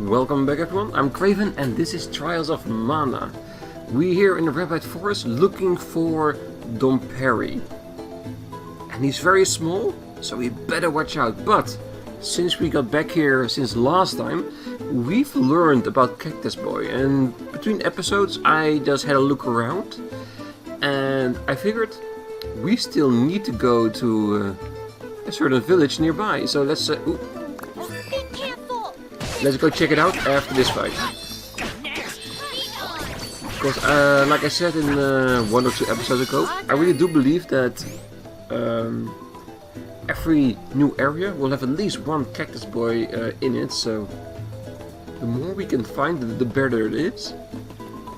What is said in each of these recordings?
Welcome back everyone, I'm Craven and this is Trials of Mana. We here in the Rabbit Forest looking for Dom Perry. And he's very small, so we better watch out. But since we got back here since last time, we've learned about Cactus Boy. And between episodes I just had a look around. And I figured we still need to go to a certain village nearby. So let's let's go check it out after this fight. Because, like I said in one or two episodes ago, I really do believe that every new area will have at least one Cactus Boy in it. So the more we can find, the better it is.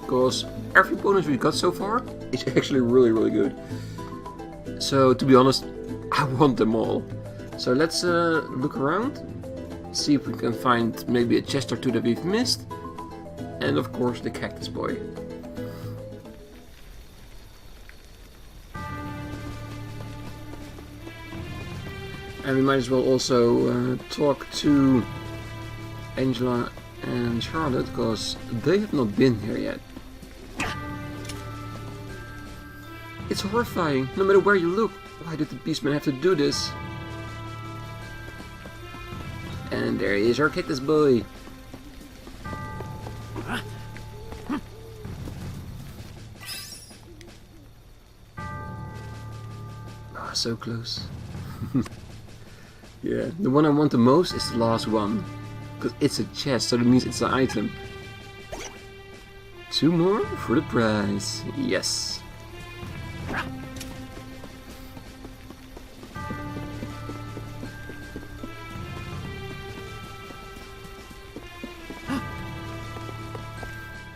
Because every bonus we got so far is actually really good. So to be honest, I want them all. So let's look around. See if we can find maybe a chest or two that we've missed. And of course the Cactus Boy. And we might as well also talk to Angela and Charlotte, because they have not been here yet. It's horrifying, no matter where you look. Why did the Beastman have to do this? And there is our Cactus Boy. Ah, so close. Yeah, the one I want the most is the last one. Because it's a chest, so that means it's an item. 2 more for the prize. Yes.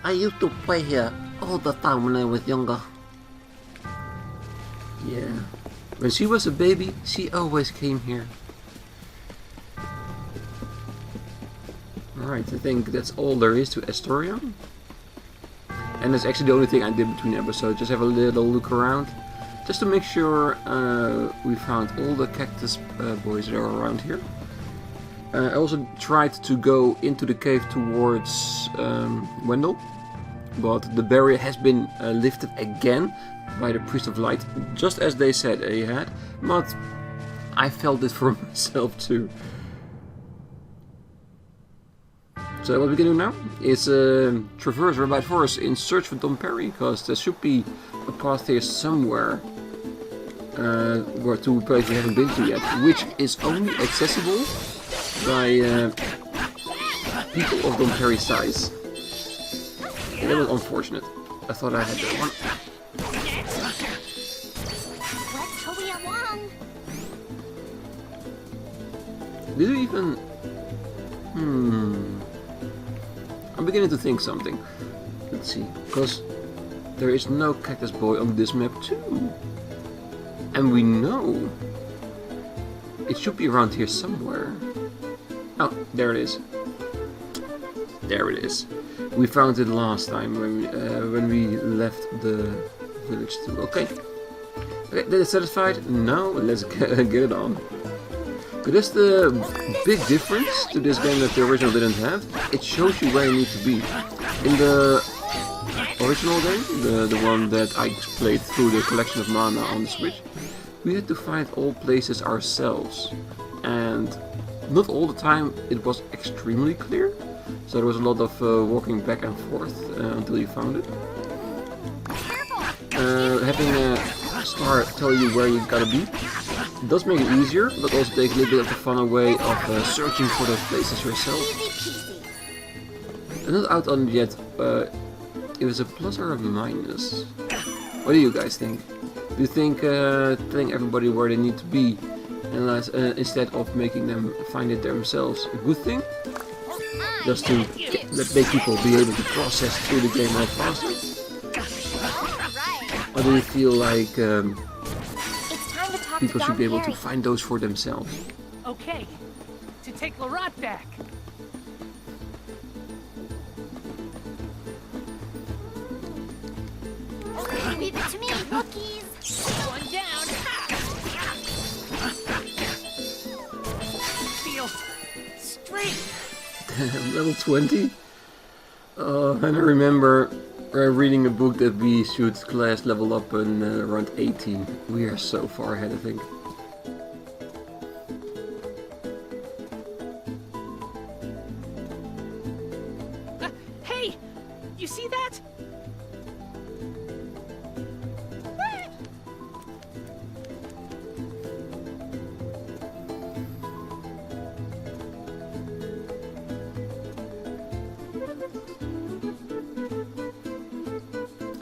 I used to play here all the time when I was younger. Yeah. When she was a baby, she always came here. Alright, I think that's all there is to Astoria. And that's actually the only thing I did between episodes. Just have a little look around. Just to make sure we found all the Cactus Boys that are around here. I also tried to go into the cave towards Wendell. But the barrier has been lifted again by the Priest of Light. Just as they said they had. But I felt it for myself too. So what we can do now is traverse Rabbit Forest in search for Dom Perry, because there should be a path here somewhere to a place we haven't been to yet, which is only accessible by people of Dom Perry's size. Yeah, that was unfortunate. I thought I had that one. Did you even... I'm beginning to think something. Let's see, because there is no Cactus Boy on this map too. And we know it should be around here somewhere. Oh, there it is. There it is. We found it last time when we left the village too. Okay. Okay, that is satisfied. Now let's get it on. But that's the big difference to this game that the original didn't have. It shows you where you need to be. In the original game, the one that I played through the collection of mana on the Switch, we had to find all places ourselves. And not all the time it was extremely clear. So there was a lot of walking back and forth until you found it. Having a star tell you where you gotta be does make it easier, but also takes a little bit of the fun away of searching for those places yourself. I'm not out on it yet. It was a plus or a minus? What do you guys think? Do you think telling everybody where they need to be and instead of making them find it themselves a good thing? Just to make people be able to process through the game more faster? Or do you feel like people should be able to find those for themselves? Okay, to take Larat back. Leave it to me, bookies. One down. Feels straight. Level 20? And I remember reading a book that we should class level up in around 18. We are so far ahead, I think. Hey! You see that?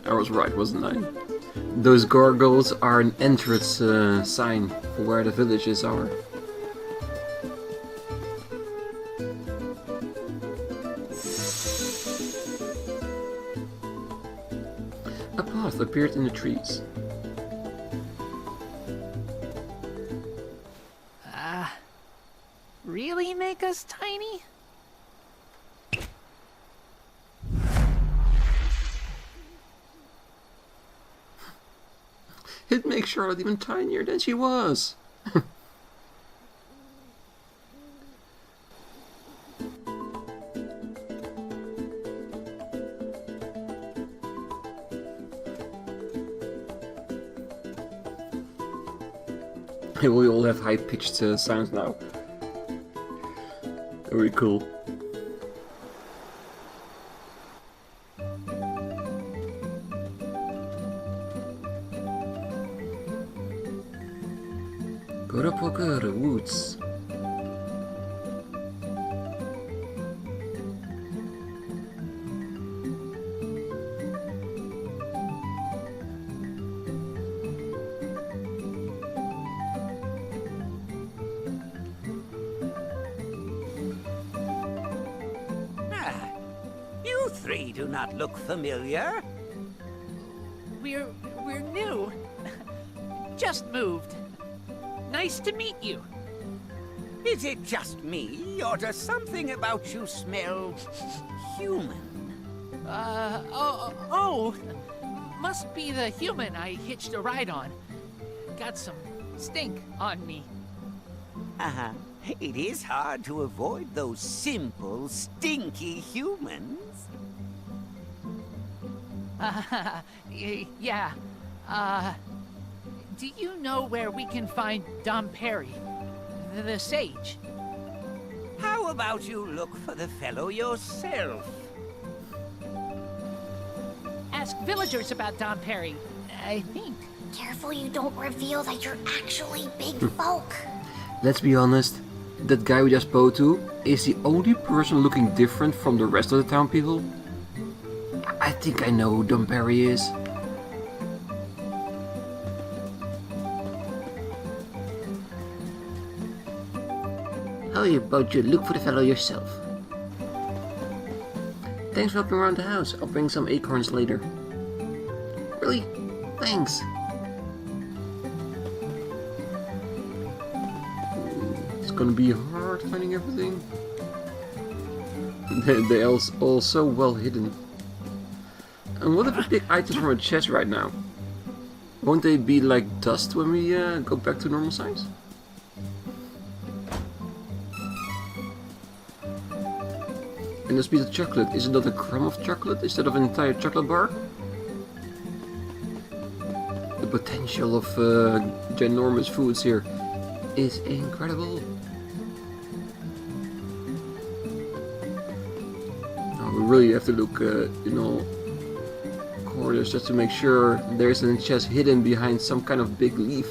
I was right, wasn't I? Those gargoyles are an entrance sign for where the villages are. A path appeared in the trees. Really make us tiny? It makes Charlotte even tinier than she was. We all have high-pitched sounds now. Very cool. Koropokkur woods. You three do not look familiar. We're new. Just moved. Nice to meet you. Is it just me, or does something about you smell human? Must be the human I hitched a ride on. Got some stink on me. Uh-huh. It is hard to avoid those simple, stinky humans. Yeah. Do you know where we can find Dom Perry, the sage? How about you look for the fellow yourself? Ask villagers about Dom Perry, I think. Careful you don't reveal that you're actually big folk. Let's be honest, that guy we just spoke to is the only person looking different from the rest of the town people. I think I know who Dom Perry is. How about you look for the fellow yourself? Thanks for helping around the house. I'll bring some acorns later. Really? Thanks. It's gonna be hard finding everything. They're all so well hidden. And what if we pick items from a chest right now? Won't they be like dust when we go back to normal size? And this piece of chocolate, is it not a crumb of chocolate instead of an entire chocolate bar? The potential of ginormous foods here is incredible. Oh, we really have to look in all corners just to make sure there's a chest hidden behind some kind of big leaf.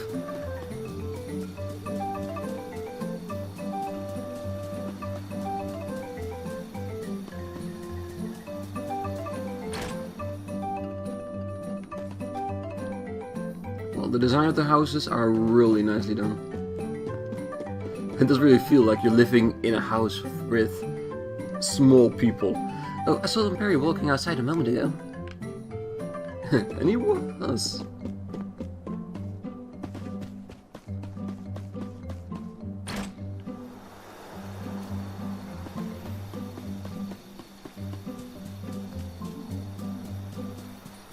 Well, the design of the houses are really nicely done. It does really feel like you're living in a house with small people. Oh, I saw Dom Perry walking outside a moment ago. And he was.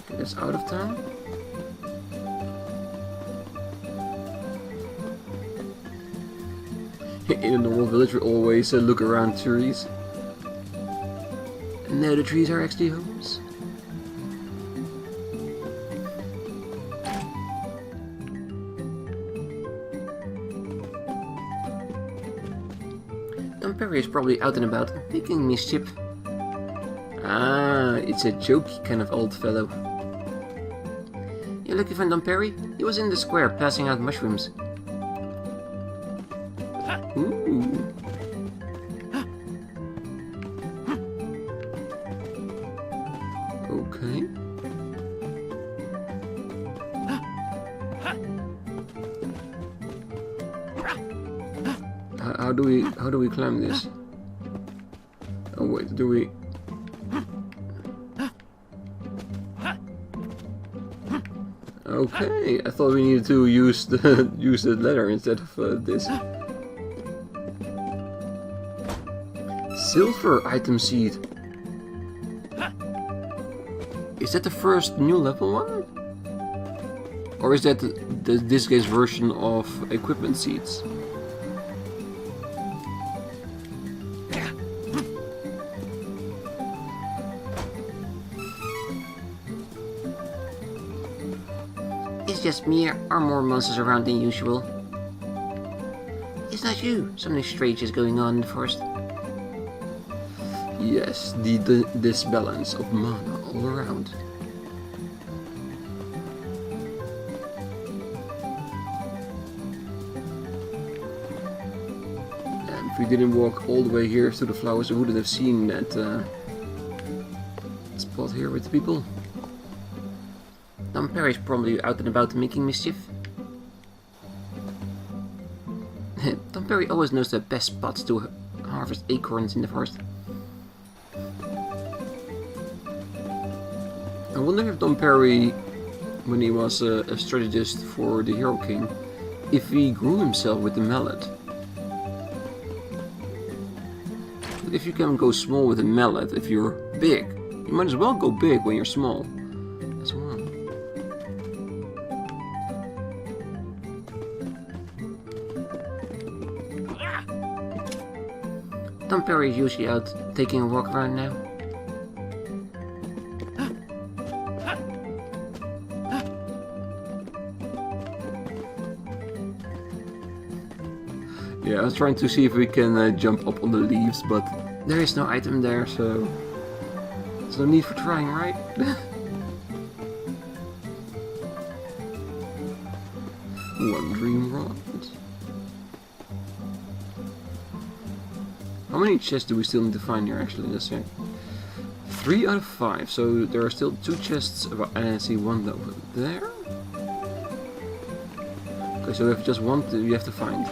Get us out of town. In a normal village we always look around trees. No, the trees are actually homes. Don Perry is probably out and about, making mischief. Ah, it's a jokey kind of old fellow. You looking for Don Perry? He was in the square passing out mushrooms. Ooh. Okay. How do we climb this? Oh wait, do we? Okay, I thought we needed to use the ladder instead of this. Silver item seed. Is that the first new level one? Or is that this guy's version of equipment seeds? It's just me or more monsters around than usual. It's not you. Something strange is going on in the forest. Yes, the disbalance of mana all around. And if we didn't walk all the way here to the flowers, we wouldn't have seen that spot here with the people. Don Perry's probably out and about making mischief. Don Perry always knows the best spots to harvest acorns in the forest. I wonder if Don Perry, when he was a strategist for the Hero King, if he grew himself with the mallet. But if you can go small with a mallet, if you're big, you might as well go big when you're small as well. Don Perry is usually out taking a walk around now. Yeah, I was trying to see if we can jump up on the leaves, but there is no item there, so there's no need for trying, right? One dream rod. How many chests do we still need to find here, actually? Let's check. 3 out of 5, so there are still 2 chests, and I see one over there. Okay, so we have just one you have to find.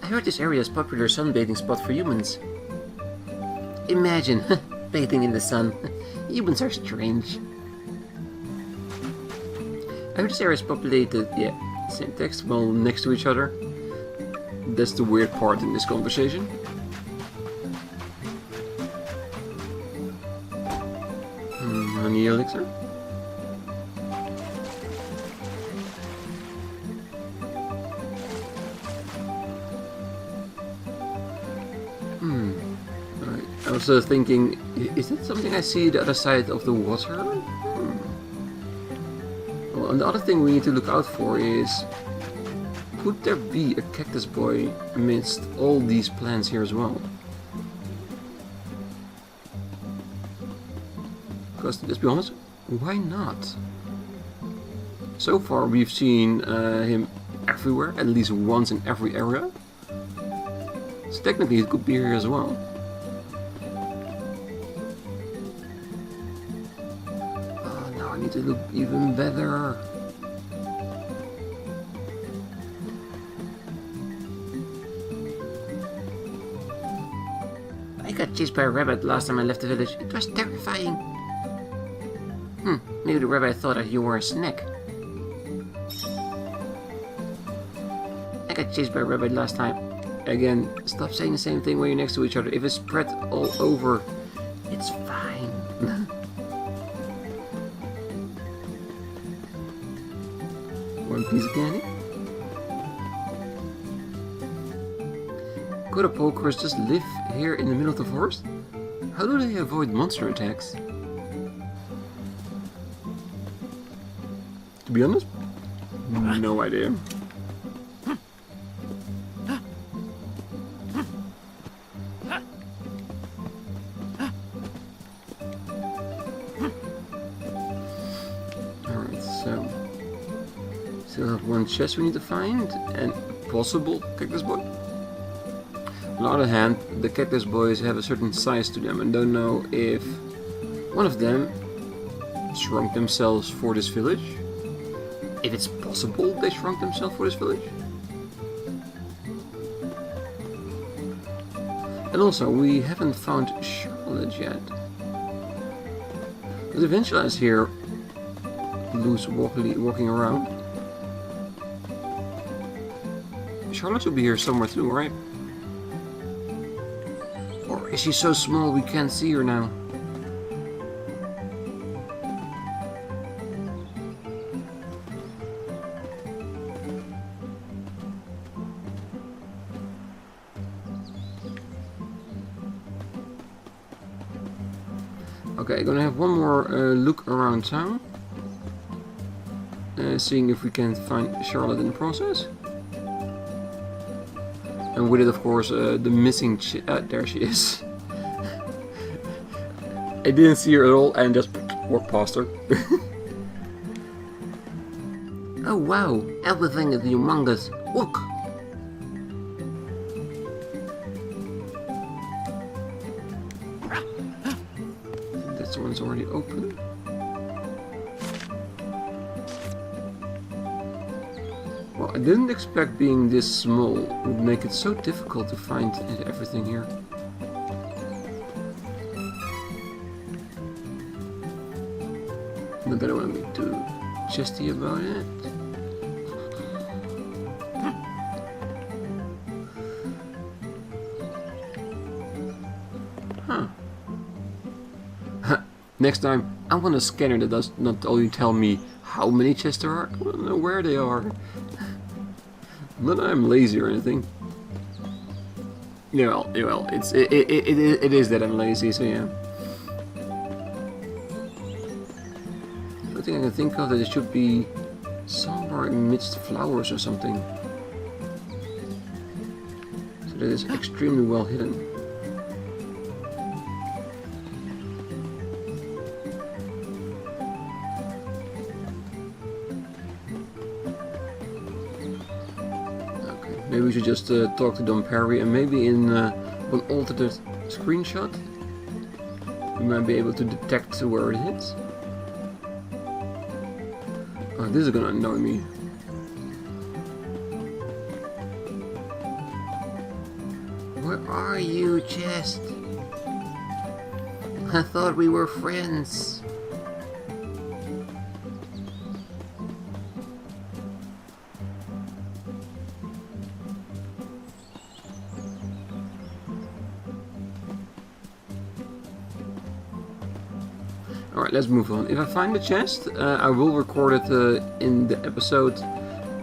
I heard this area is a popular sunbathing spot for humans. Imagine, bathing in the sun. Humans are strange. I heard this area is populated, yeah, same text, well, next to each other. That's the weird part in this conversation. Honey elixir. Right. I was thinking, is that something I see the other side of the water? Well, and the other thing we need to look out for is, could there be a cactus boy amidst all these plants here as well? Because, let's be honest, why not? So far we've seen him everywhere, at least once in every area. So technically it could be here as well. Oh, now I need to look even better. I got chased by a rabbit last time I left the village. It was terrifying. Maybe the rabbit thought that you were a snack. I got chased by a rabbit last time. Again, stop saying the same thing when you're next to each other. If it's spread all over, it's fine. One piece of candy. Koropokkur just live here in the middle of the forest? How do they avoid monster attacks? To be honest, no idea. Alright, so still have one chest we need to find and a possible cactus boy. On the other hand, the cactus boys have a certain size to them and don't know if one of them shrunk themselves for this village. If it's possible they shrunk themselves for this village. And also, we haven't found shrouded yet. But eventually I here loose walking around. Charlotte should be here somewhere too, right? Or is she so small we can't see her now? Okay, gonna have one more look around town. Seeing if we can find Charlotte in the process. And with it, of course, the missing there she is. I didn't see her at all and just walked past her. Oh wow, everything is humongous. Look! That one's already open. Well, I didn't expect being this small would make it so difficult to find everything here. Not that I want to be too chesty about it. Huh. Next time, I want a scanner that does not only tell me how many chests there are, I want to know where they are. Not that I'm lazy or anything. Yeah, well, it is that I'm lazy, so yeah. The thing I can think of that it should be somewhere amidst flowers or something. So that is extremely well hidden. Maybe we should just talk to Don Perry and maybe in one alternate screenshot we might be able to detect where it is. Oh, this is gonna annoy me. Where are you, chest? I thought we were friends. Alright, let's move on. If I find the chest, I will record it in the episode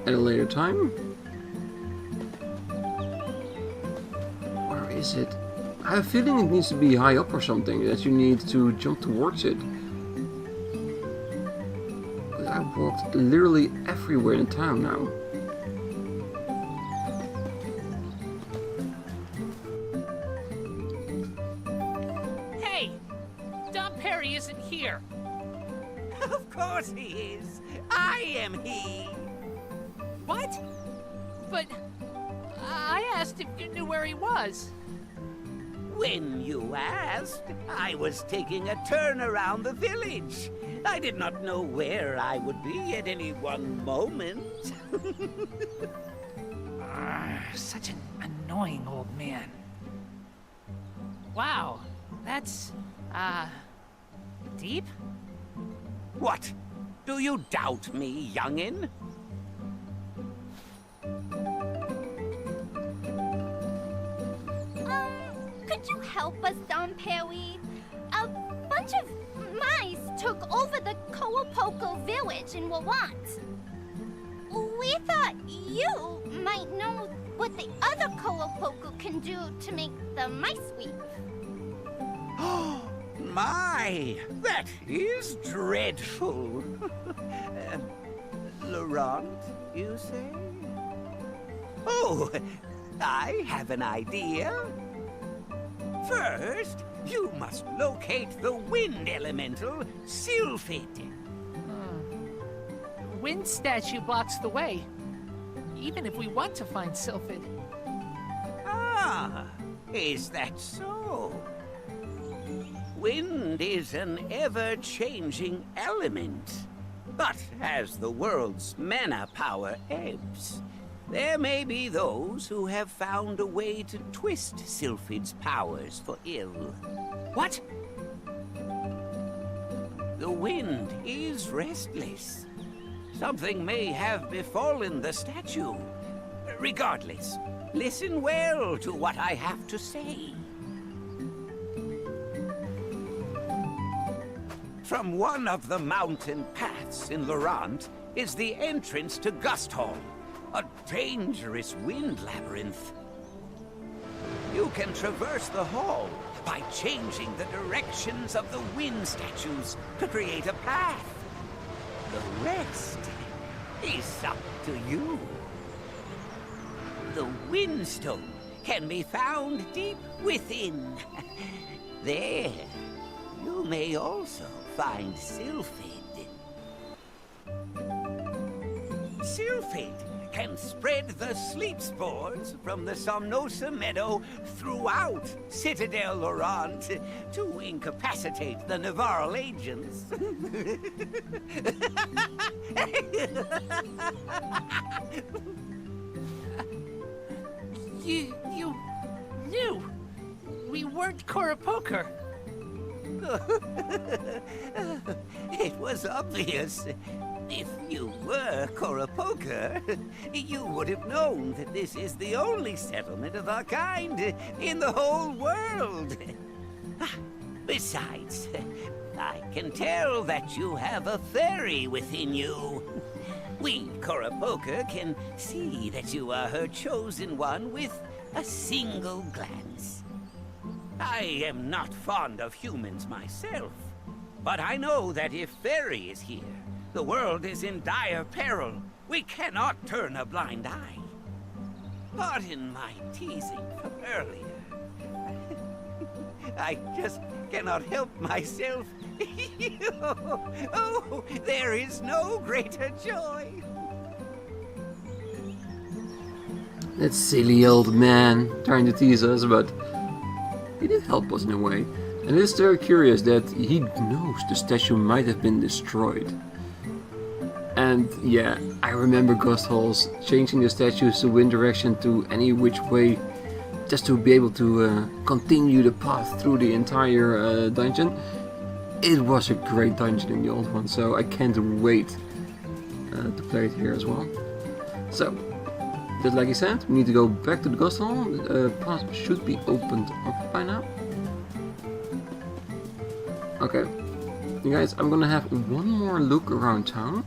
at a later time. Where is it? I have a feeling it needs to be high up or something, that you need to jump towards it. But I walked literally everywhere in town now. Hey! Don Perry isn't here. Of course he is. I am he. What? But I asked if you knew where he was. When you asked, I was taking a turn around the village. I did not know where I would be at any one moment. Such an annoying old man. Wow, that's, deep? What? Do you doubt me, youngin'? Could you help us, Don Perry? A bunch of mice took over the Koropokkur village in Warrant. We thought you might know what the other Koropokkur can do to make the mice weep. my, that is dreadful. Laurent, you say? Oh, I have an idea. First, you must locate the wind elemental, Sylphid. Wind statue blocks the way. Even if we want to find Sylphid. Ah, is that so? Wind is an ever-changing element. But as the world's mana power ebbs, there may be those who have found a way to twist Sylphid's powers for ill. What? The wind is restless. Something may have befallen the statue. Regardless, listen well to what I have to say. From one of the mountain paths in Laurent is the entrance to Gust Hall, a dangerous wind labyrinth. You can traverse the hall by changing the directions of the wind statues to create a path. The rest is up to you. The Windstone can be found deep within. There, you may also find Sylphid. Sylphid can spread the sleep spores from the Somnosa Meadow throughout Citadel Laurent to incapacitate the Navarral agents. You knew. We weren't Koropokkur. It was obvious. If you were Koropokkur, you would have known that this is the only settlement of our kind in the whole world. Besides, I can tell that you have a fairy within you. We, Koropokkur, can see that you are her chosen one with a single glance. I am not fond of humans myself, but I know that if Fairy is here, the world is in dire peril. We cannot turn a blind eye. Pardon my teasing from earlier. I just cannot help myself. Oh, there is no greater joy. That silly old man trying to tease us, but he did help us in a way. And it is very curious that he knows the statue might have been destroyed. And yeah, I remember Gust Halls changing the statues to wind direction to any which way, just to be able to continue the path through the entire dungeon. It was a great dungeon in the old one, so I can't wait to play it here as well. So, just like I said, we need to go back to the Gust Hall. The path should be opened up by now. Okay, you guys, I'm gonna have one more look around town.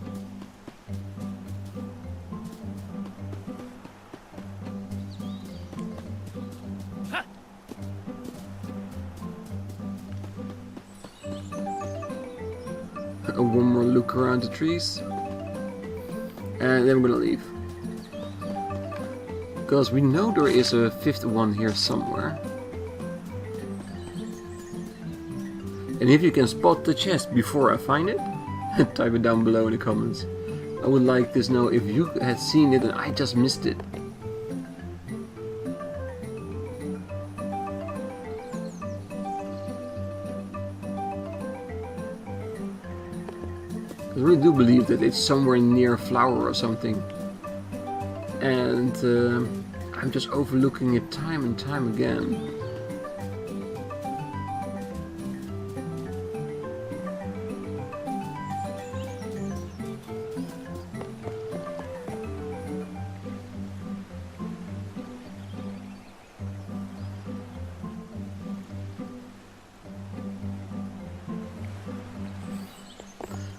One more look around the trees, and then we're gonna leave. Because we know there is a fifth one here somewhere. And if you can spot the chest before I find it, type it down below in the comments. I would like to know if you had seen it and I just missed it. I really do believe that it's somewhere near a flower or something. And I'm just overlooking it time and time again.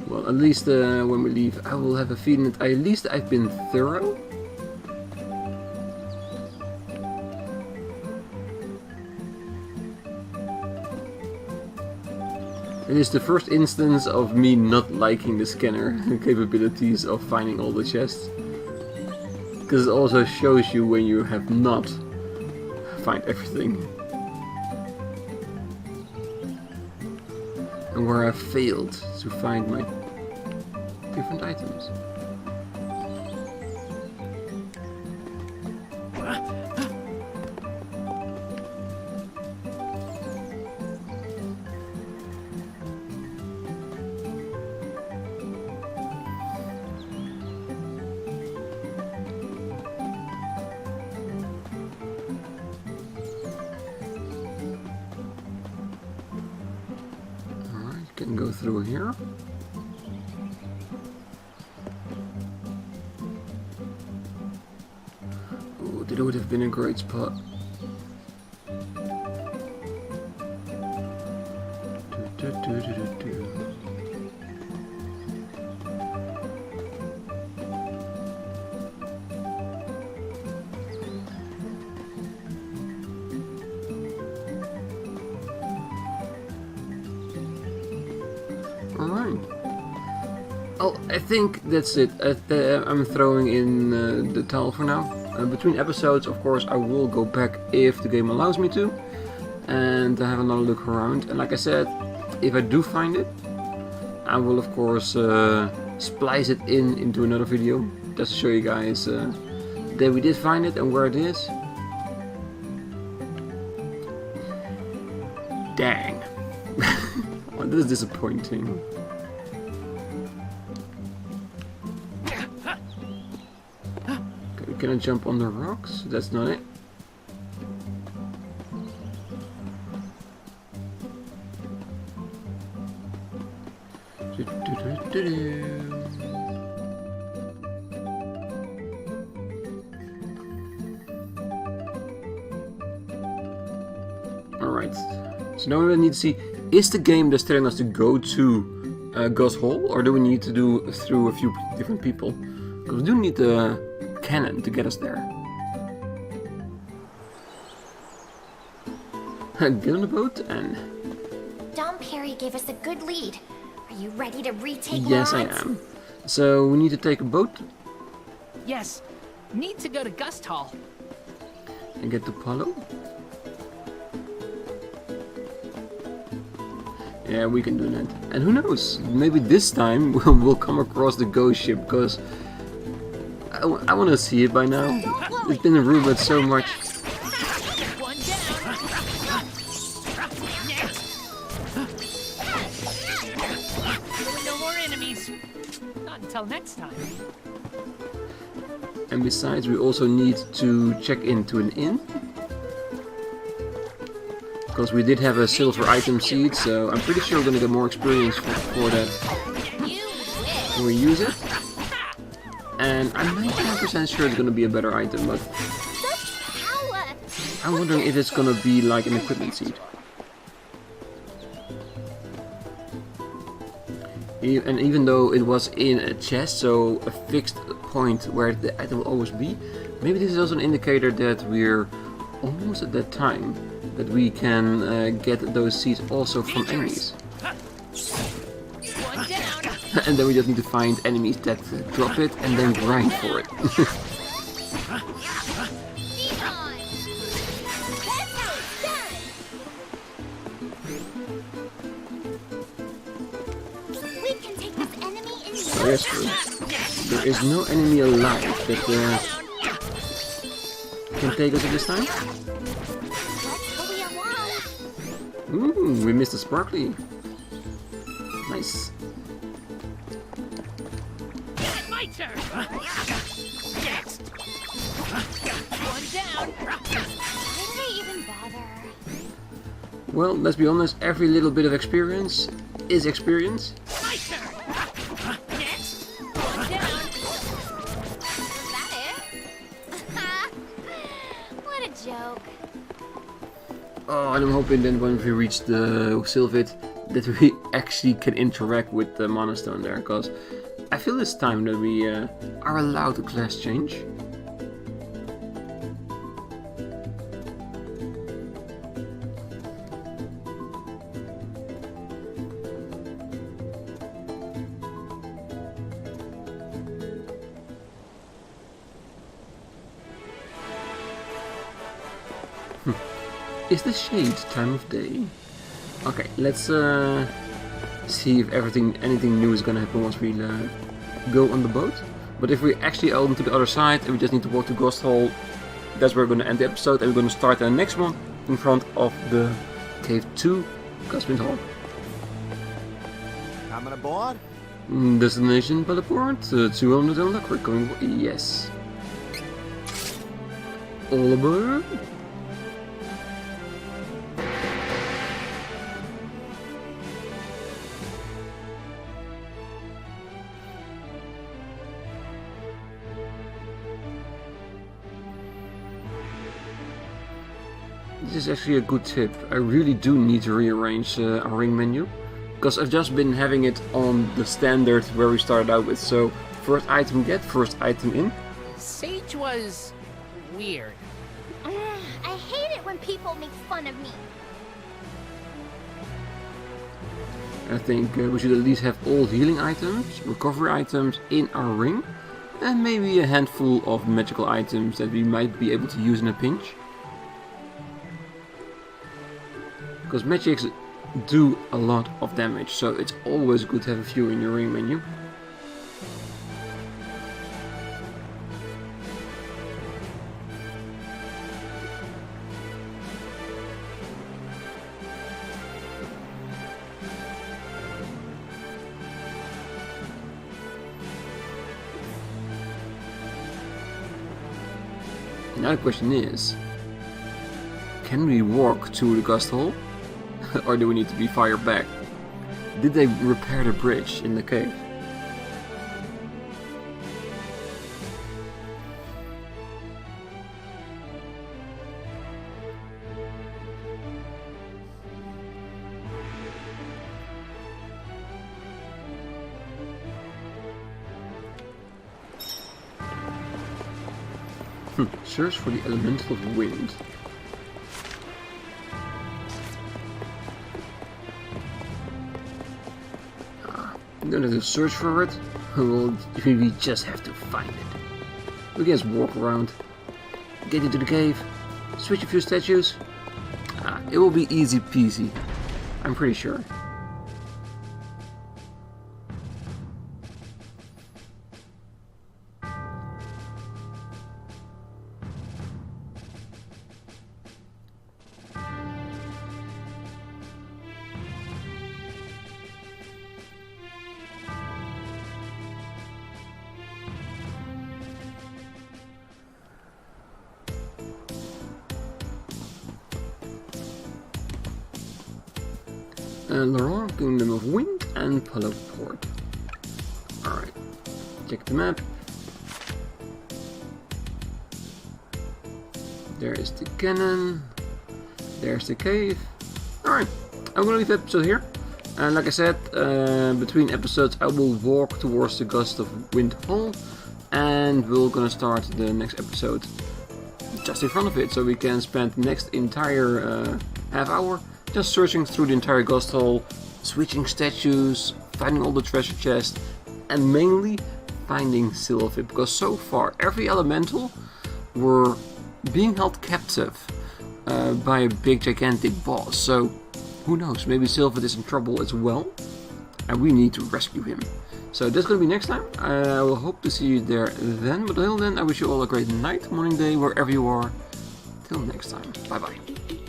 Well, at least when we leave, I will have a feeling that at least I've been thorough. It is the first instance of me not liking the scanner capabilities of finding all the chests. Because it also shows you when you have not find everything. And where I failed to find my different items. Can go through here. Ooh, that would have been a great spot. Alright. Oh, I think that's it. I'm throwing in the towel for now. Between episodes, of course, I will go back if the game allows me to. And have another look around. And like I said, if I do find it, I will of course splice it into another video. Just to show you guys that we did find it and where it is. Dang. Oh, this is disappointing. Okay, can I jump on the rocks? That's not it. Alright, so now we need to see, is the game just telling us to go to God's Hall, or do we need to do through a few different people? Because we do need the cannon to get us there. Get on the boat and... Dom Perry gave us a good lead. Are you ready to retake Yes, I Lawrence? am. So we need to take a boat Yes. Need to go to Gust Hall. and get to Palo. Yeah, we can do that. And who knows, maybe this time we'll come across the ghost ship, because I want to see it by now. It's been rumored so much. One down. No more enemies. Not until next time. And besides, we also need to check into an inn. Because we did have a silver item seed, so I'm pretty sure we're going to get more experience for that when we use it. And I'm 99% sure it's going to be a better item, but I'm wondering if it's going to be like an equipment seed. And even though it was in a chest, so a fixed point where the item will always be, maybe this is also an indicator that we're almost at that time that we can get those seeds also from enemies. One down. And then we just need to find enemies that drop it and then grind for it. We can take this enemy in Oh, yes, true. There is no enemy alive that can take us at this time. Ooh, we missed a sparkly. Nice. My turn. Next. One down. Why did I even bother? Well, let's be honest, every little bit of experience is experience. My turn. Next. One down. Was that it? What a joke. Oh, and I'm hoping that when we reach the Sylphid, that we actually can interact with the Mana Stone there, because I feel it's time that we are allowed a class change. Is the shade time of day? Okay, let's see if anything new is gonna happen once we go on the boat. But if we actually out to the other side and we just need to walk to Ghost Hall, that's where we're gonna end the episode, and we're gonna start the next one in front of the Cave 2 Gustwind Hall. Coming aboard? Destination teleport 200 and luck. We're going. Yes. All aboard. This is actually a good tip. I really do need to rearrange our ring menu, because I've just been having it on the standard where we started out with. So first item get, first item in. Sage was weird. I hate it when people make fun of me. I think we should at least have all healing items, recovery items in our ring, and maybe a handful of magical items that we might be able to use in a pinch. Because magics do a lot of damage, so it's always good to have a few in your ring menu. Now the question is, can we walk to the Gust Hall? Or do we need to be fired back? Did they repair the bridge in the cave? Search for the elemental of wind. We don't have to search for it. We just have to find it. We can just walk around, get into the cave, switch a few statues. It will be easy peasy. I'm pretty sure. Laurent, Kingdom of Wind, and Palo Port. Alright, check the map. There is the cannon. There's the cave. Alright, I'm gonna leave the episode here. And like I said, between episodes I will walk towards the Gust of Wind Hall, and we're gonna start the next episode just in front of it, so we can spend the next entire half hour just searching through the entire Ghost Hall, switching statues, finding all the treasure chests, and mainly finding Sylphid, because so far every elemental were being held captive by a big gigantic boss. So who knows, maybe Sylphid is in trouble as well, and we need to rescue him. So that's gonna be next time. I will hope to see you there then, but until then I wish you all a great night, morning, day, wherever you are. Till next time, bye bye.